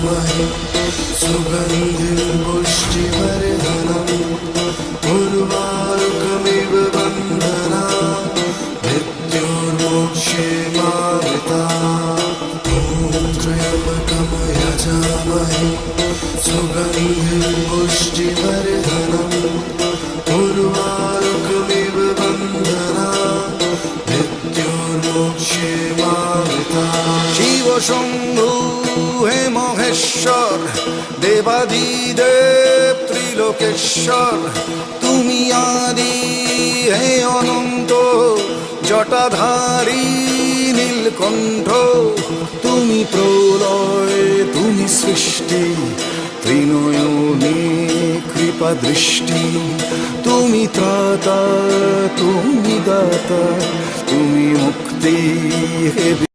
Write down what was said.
यजामहे सुगन्धिं पुष्टिवर्धनम् उर्वारुकमिव बन्धनात् मृत्योर्मोक्षे मामृतात् ॐ त्र्यम्बकं यजामहे सुगन्धिं पुष्टिवर्धनम् उर्वारुकमिव बन्धनात् मृत्योर्मोक्षे मामृतात् शिव शम्भु हे महेश्वर देवादिदेव ত্রিলোকেশ্বর তুমি আদি হে অনন্ত জটাধারী নীলকণ্ঠ তুমি প্রলয় তুমি সৃষ্টি ত্রিনয়নে কৃপা দৃষ্টি তুমি ত্রাতা তুমি দাতা তুমি মুক্তি হে